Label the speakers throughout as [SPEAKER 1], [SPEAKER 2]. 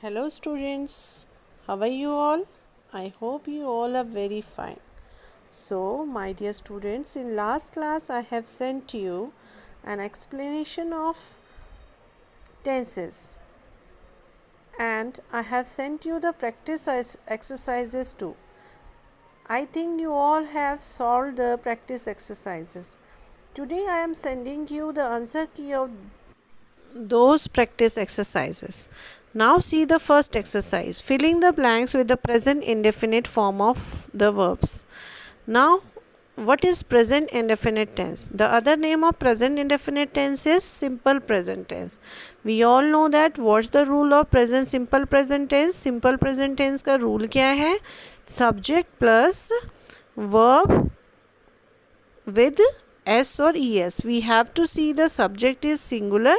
[SPEAKER 1] Hello students, how are you all? I hope you all are very fine. So, my dear students, in last class I have sent you an explanation of tenses and I have sent you the practice exercises too. I think you all have solved the practice exercises. Today I am sending you the answer key of those practice exercises. Now see the first exercise, filling the blanks with the present indefinite form of the verbs. Now what is present indefinite tense? The other name of present indefinite tense is simple present tense. We all know that. What's the rule of present simple present tense? Simple present tense का rule क्या है? Subject plus verb with s or es. We have to see the subject is singular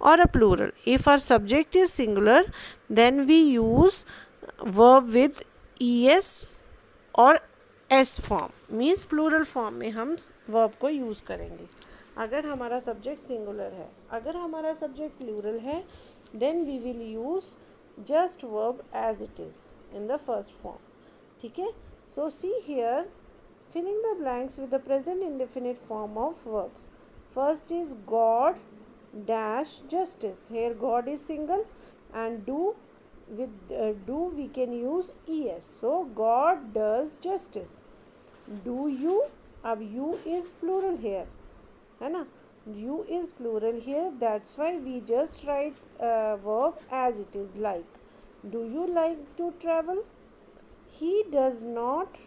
[SPEAKER 1] or a plural. If our subject is singular, then we use verb with es और s form means plural form में हम verb को use करेंगे अगर हमारा subject singular है. अगर हमारा सब्जेक्ट प्लूरल है then we will use just verb as it is in the first form. ठीक है. So see here filling the blanks with the present indefinite form of verbs. First is God dash justice. Here God is single and do with do we can use es. So God does justice. Do you, अब you is plural here है ना. You is plural here, that's why we just write verb as it is. Like, do you like to travel? He does not.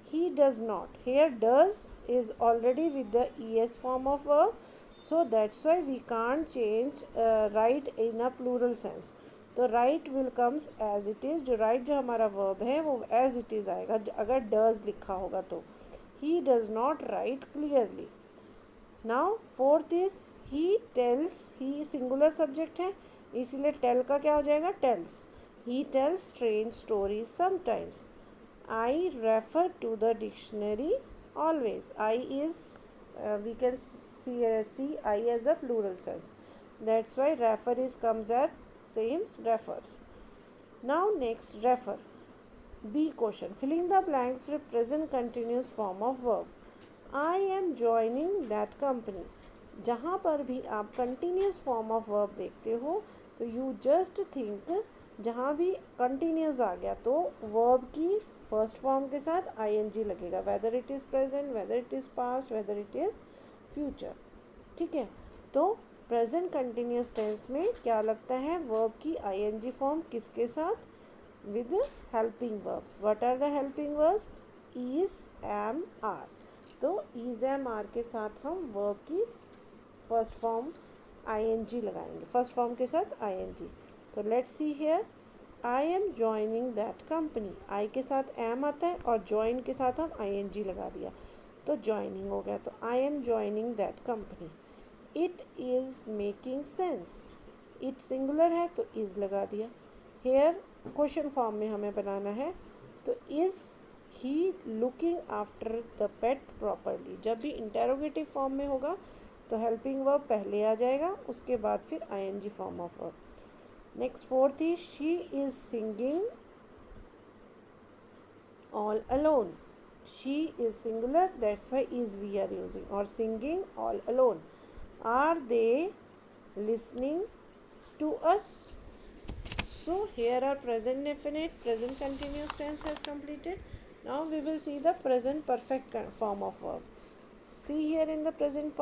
[SPEAKER 1] He does not. Here does is already with the es form of verb, so that's why we can't change write in a plural sense. तो right will comes as it is. जो right जो हमारा verb है वो as it is आएगा अगर does लिखा होगा तो. He does not write clearly. Now fourth is he tells. he singular subject है इसलिए tell का क्या हो जाएगा tells. He tells strange stories sometimes. I refer to the dictionary always. I is we can see I as a plural sense. That's why refer is comes at same refers. Now next refer. B question. Filling the blanks with present continuous form of verb. I am joining that company. जहाँ पर भी आप continuous form of verb देखते हो तो you just think जहाँ भी continuous आ गया तो वर्ब की फर्स्ट फॉर्म के साथ आईएनजी लगेगा, weather it is present, weather it is past, weather it is future. ठीक है. तो प्रेजेंट कंटिन्यूस टेंस में क्या लगता है, वर्ब की आईएनजी फॉर्म किसके साथ, with helping verbs. What are the helping verbs? Is, am, are. तो इज, एम, आर के साथ हम वर्ब की फर्स्ट फॉर्म आईएनजी लगाएंगे, फर्स्ट फॉर्म के साथ आईएनजी. तो let's see here. I am joining that company. I के साथ एम आता है और जॉइन के साथ हम आईएनजी लगा दिया तो जॉइनिंग हो गया. तो आई am joining that company. It is making sense. It singular है तो इज़ लगा दिया. हेयर क्वेश्चन फॉर्म में हमें बनाना है तो is he looking after the pet properly. जब भी इंटेरोगेटिव फॉर्म में होगा तो हेल्पिंग वर्ब पहले आ जाएगा, उसके बाद फिर ING form of verb. Next fourth is she is singing all alone. She is singular that's why is we are using, और singing all alone. Are they listening to us. So here our present definite, present continuous tense has completed. Now we will see the present perfect form of verb. See here in the present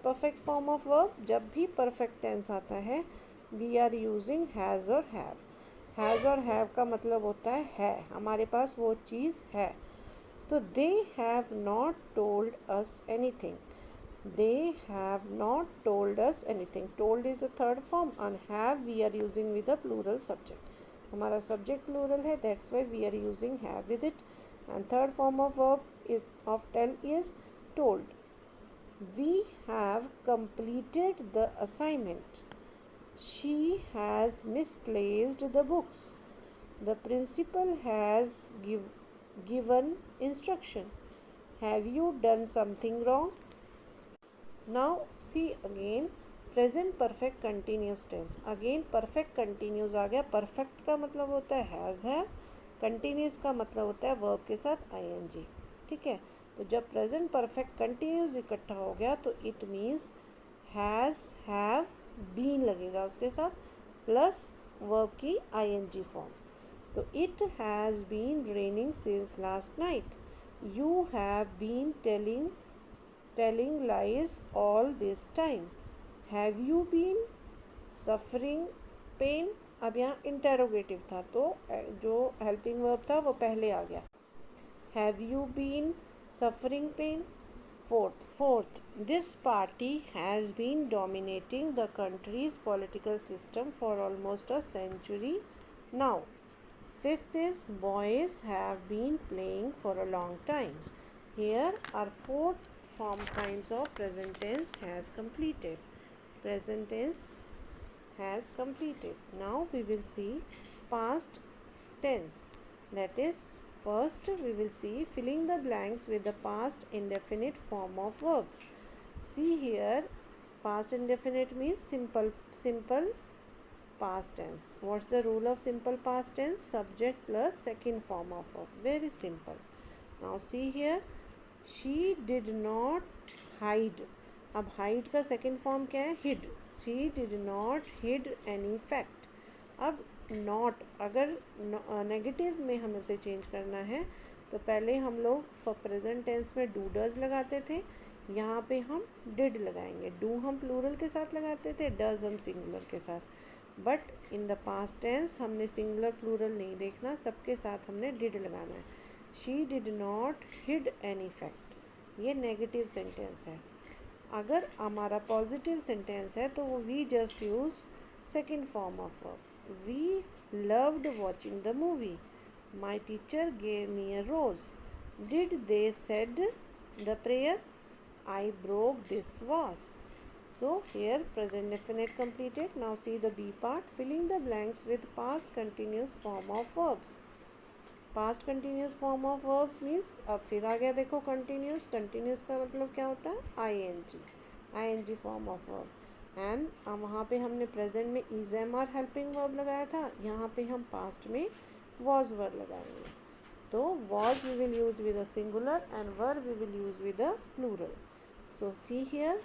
[SPEAKER 1] perfect form of verb, जब भी perfect tense आता है we are using has और have. has और have का मतलब होता है हमारे पास वो चीज़ है. तो they have not told us anything. They have not told us anything. Told is a third form and have we are using with a plural subject. हमारा subject plural है, that's why we are using have with it. And third form of verb is of tell is told. We have completed the assignment. She has misplaced the books. The principal has given instruction. Have you done something wrong? Now see again present perfect continuous tense, again perfect continuous आ गया। Perfect का मतलब होता है has है, continuous का मतलब होता है वर्ब के साथ आईएनजी। ठीक है, तो जब प्रेजेंट परफेक्ट कंटिन्यूस इकट्ठा हो गया तो it means has, have, been लगेगा उसके साथ प्लस वर्ब की आईएनजी फॉर्म। तो it has been raining since last night, you have been telling lies all this time, have you been suffering pain. अब यहाँ इंटेरोगेटिव था तो जो हेल्पिंग वर्ब था वो पहले आ गया। Have you been suffering pain. Fourth, this party has been dominating the country's political system for almost a century now. Fifth is boys have been playing for a long time. Here are four form kinds of present tense has completed. Present tense has completed. Now we will see past tense. That is, first we will see filling the blanks with the past indefinite form of verbs. See here, past indefinite means simple past tense. What's the rule of simple past tense? Subject plus second form of verb. Very simple. Now see here, she did not hide. अब hide का second form क्या है? hid. She did not hid any fact. अब not अगर negative में हमें से change करना है तो पहले हम लोग फॉर प्रेजेंट टेंस में डू डज लगाते थे, यहाँ पे हम डिड लगाएंगे। डू हम प्लूरल के साथ लगाते थे, डज हम सिंगुलर के साथ, but in the past tense हमने सिंगुलर प्लूरल नहीं देखना, सबके साथ हमने डिड लगाना है। She did not hid any fact, ये नेगेटिव सेंटेंस है। अगर हमारा पॉजिटिव सेंटेंस है तो वो we just use second form of verb. We loved watching the movie, my teacher gave me a rose, did they said the prayer, I broke this vase. So here present definite completed. Now see the B part, filling the blanks with past continuous form of verbs. Past continuous form of verbs means अब फिर आ गया देखो continuous। continuous का मतलब क्या होता है? ing form of verb। And वहाँ पे हमने present में is am are helping verb लगाया था, यहाँ पे हम past में was were लगाएंगे। तो was we will use with a singular and were we will use with a plural. So see here,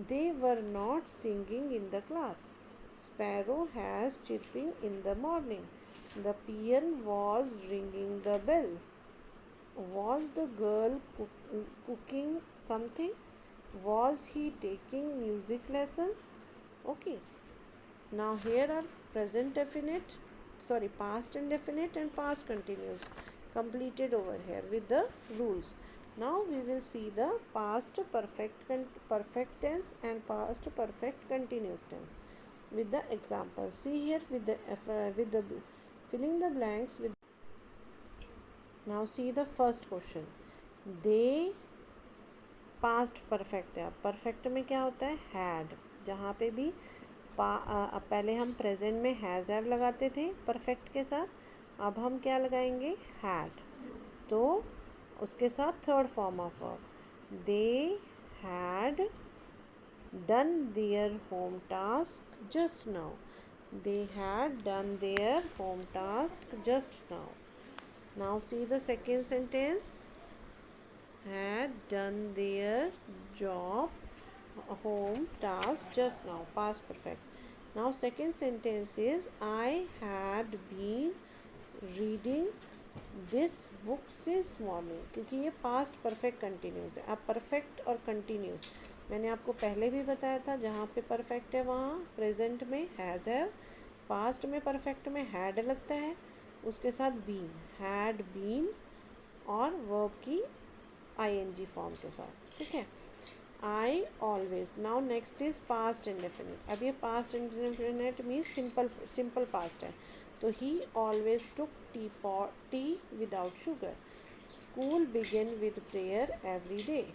[SPEAKER 1] they were not singing in the class. Sparrow has chirping in the morning. The peon was ringing the bell. Was the girl cooking something? Was he taking music lessons? Okay. Now here are past indefinite and past continuous completed over here with the rules. Now we will see the past perfect tense and past perfect continuous tense with the example. See here with the filling the blanks with. Now see the first question. They past perfect है। perfect में क्या होता है? had। जहाँ पे भी पहले हम प्रेजेंट में हैज़ हैव लगाते थे परफेक्ट के साथ, अब हम क्या लगाएंगे? had। तो उसके साथ third form of verb, they had done their home task just now. They had done their home task just now. Now see the second sentence, had done their job home task just now, past perfect. Now second sentence is I had been reading this book since morning, क्योंकि ये past perfect continuous है। अब perfect और continuous मैंने आपको पहले भी बताया था, जहाँ पे परफेक्ट है वहाँ प्रेजेंट में हैज़ हैव, पास्ट में परफेक्ट में हैड लगता है, उसके साथ बीन, हैड बीन और वर्ब की आईएनजी फॉर्म के साथ। ठीक है, I always. Now next is past indefinite. अब ये past indefinite means simple past है, तो he always took tea without sugar. School began with prayer every day.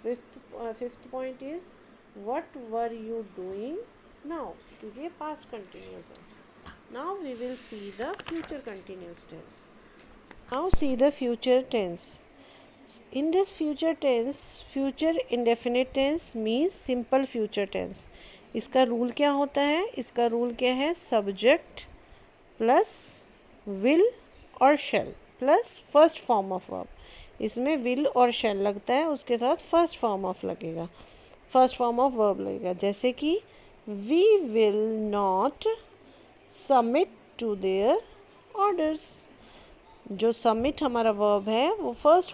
[SPEAKER 1] Fifth point is, what were you doing now? क्योंकि past continuous है। Now we will see the future continuous tense. Now see the future tense. In this future tense, future indefinite tense means simple future tense. इसका rule क्या होता है? इसका rule क्या है? Subject plus will और shall plus first form of verb. इसमें will और शेल लगता है, उसके साथ फर्स्ट फॉर्म ऑफ लगेगा, फर्स्ट फॉर्म ऑफ वर्ब लगेगा। जैसे कि we will not submit to their orders. जो सबमिट हमारा वर्ब है वो फर्स्ट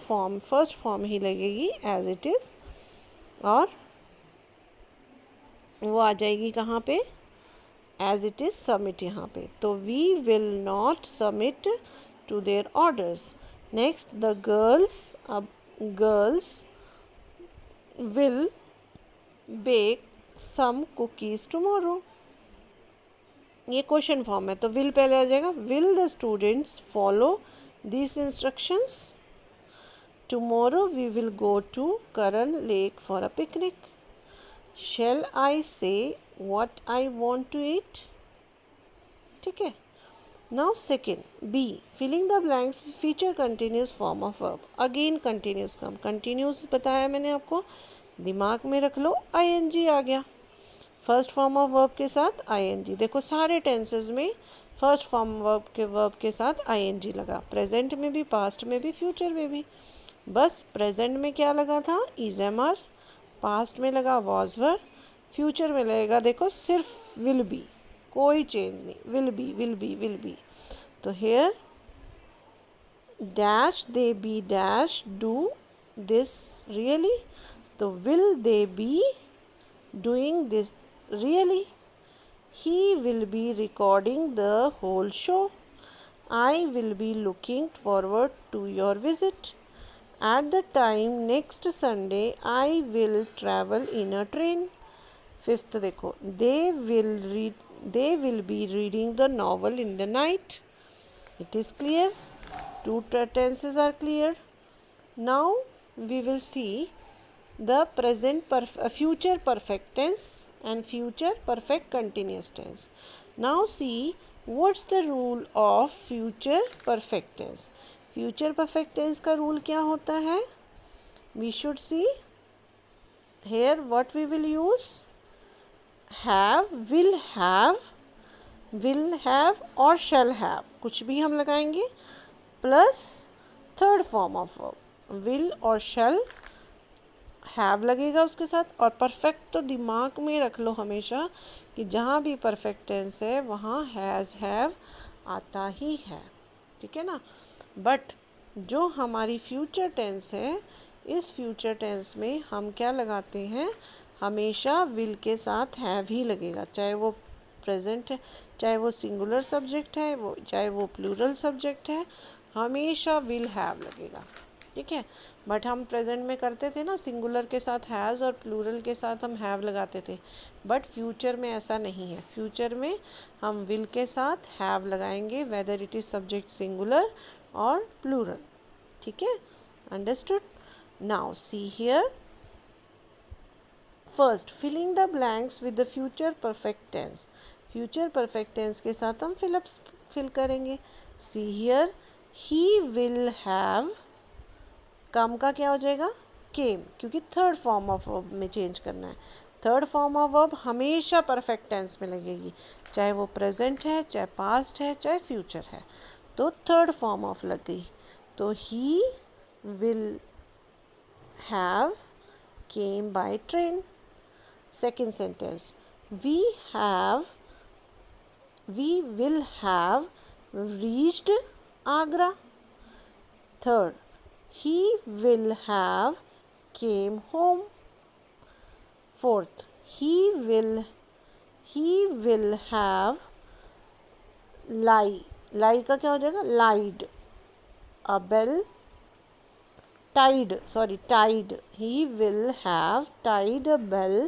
[SPEAKER 1] फॉर्म ही लगेगी एज इट इज़, और वो आ जाएगी कहाँ पे? एज इट इज़ सबमिट यहाँ पे। तो we will not submit to their orders. Next the girls, अब girls will bake some cookies tomorrow. ये क्वेश्चन फॉर्म है, तो विल पहले आ जाएगा। Will the students follow this instructions? Tomorrow we will go to Karan lake for a picnic. Shall I say what I want to eat? ठीक है। Now second B, filling the blanks future continuous form of verb. Again continuous का continuous बताया मैंने आपको, दिमाग में रख लो। ING आ गया फर्स्ट फॉर्म ऑफ वर्ब के साथ आईएनजी। देखो सारे टेंसेस में फर्स्ट फॉर्म वर्ब के साथ आईएनजी लगा, प्रेजेंट में भी, पास्ट में भी, फ्यूचर में भी। बस प्रेजेंट में क्या लगा था? इज एम आर, पास्ट में लगा वॉज वर, फ्यूचर में लगेगा देखो सिर्फ विल बी, कोई चेंज नहीं, will be will be will be. तो here dash they be dash do this really, तो will they be doing this really? He will be recording the whole show. I will be looking forward to your visit. At the time next Sunday, I will travel in a train. Fifth देखो, they will be reading the novel in the night. It is clear. Two tenses are clear. Now we will see the future perfect tense and future perfect continuous tense. Now see what's the rule of future perfect tense. Future perfect tense का rule क्या होता है? We should see here what we will use. Have, will have और shall have, कुछ भी हम लगाएंगे, plus third form of verb will और shall हैव लगेगा उसके साथ। और परफेक्ट तो दिमाग में रख लो हमेशा कि जहाँ भी परफेक्ट टेंस है वहाँ हैज़ हैव आता ही है, ठीक है ना। बट जो हमारी फ्यूचर टेंस है, इस फ्यूचर टेंस में हम क्या लगाते हैं? हमेशा विल के साथ हैव ही लगेगा, चाहे वो प्रेजेंट है, चाहे वो सिंगुलर सब्जेक्ट है, वो चाहे वो प्लूरल सब्जेक्ट है, हमेशा विल हैव लगेगा, ठीक है। बट हम प्रेजेंट में करते थे ना, सिंगुलर के साथ हैज़ और प्लूरल के साथ हम हैव लगाते थे। बट फ्यूचर में ऐसा नहीं है, फ्यूचर में हम विल के साथ हैव लगाएंगे, whether it is subject singular और प्लूरल, ठीक है। Understood? Now see here, first filling the blanks with the future perfect tense. Future perfect tense के साथ हम फिल करेंगे। See here, he will have, come का क्या हो जाएगा? केम, क्योंकि थर्ड फॉर्म ऑफ वर्ब में चेंज करना है। थर्ड फॉर्म ऑफ वर्ब हमेशा परफेक्ट टेंस में लगेगी, चाहे वो प्रेजेंट है, चाहे पास्ट है, चाहे फ्यूचर है, तो थर्ड फॉर्म ऑफ लग गई। तो he will have came by train. Second sentence, we will have reached Agra. Third, he will have came home. Fourth, he will have lie का क्या हो जाएगा? lied a bell, tied. He will have tied a bell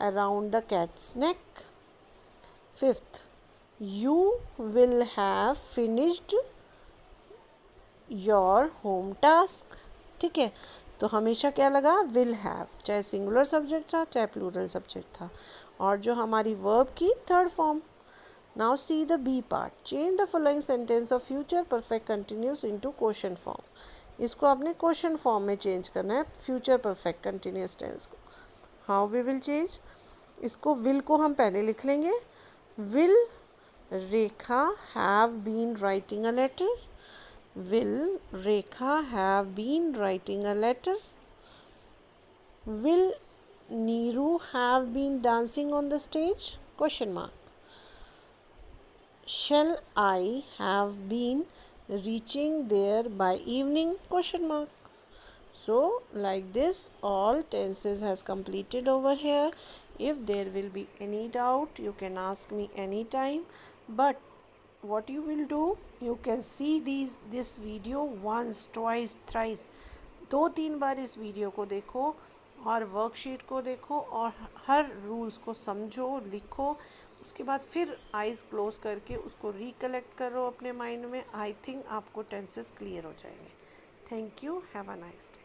[SPEAKER 1] around the cat's neck. Fifth, you will have finished your home task, ठीक है। तो हमेशा क्या लगा? विल हैव, चाहे सिंगुलर सब्जेक्ट था, चाहे प्लूरल सब्जेक्ट था, और जो हमारी वर्ब की third form. Now see the B part, change the following sentence of future perfect continuous into question form. इसको आपने क्वेश्चन फॉर्म में चेंज करना है, फ्यूचर परफेक्ट कंटिन्यूस टेंस को। How we will change? इसको विल को हम पहले लिख लेंगे. Will Rekha have been writing a letter. Will Rekha have been writing a letter. Will Neeru have been dancing on the stage? Question mark. Shall I have been reaching there by evening? Question mark. So like this all tenses has completed over here. If there will be any doubt you can ask me anytime, but what you will do, you can see this video once, twice, thrice. 2-3 बार इस video को देखो और worksheet को देखो और हर rules को समझो, लिखो. उसके बाद फिर आइज़ क्लोज करके उसको रिकलेक्ट करो अपने माइंड में. आई थिंक आपको टेंसेस क्लियर हो जाएंगे. Thank you. Have a nice day.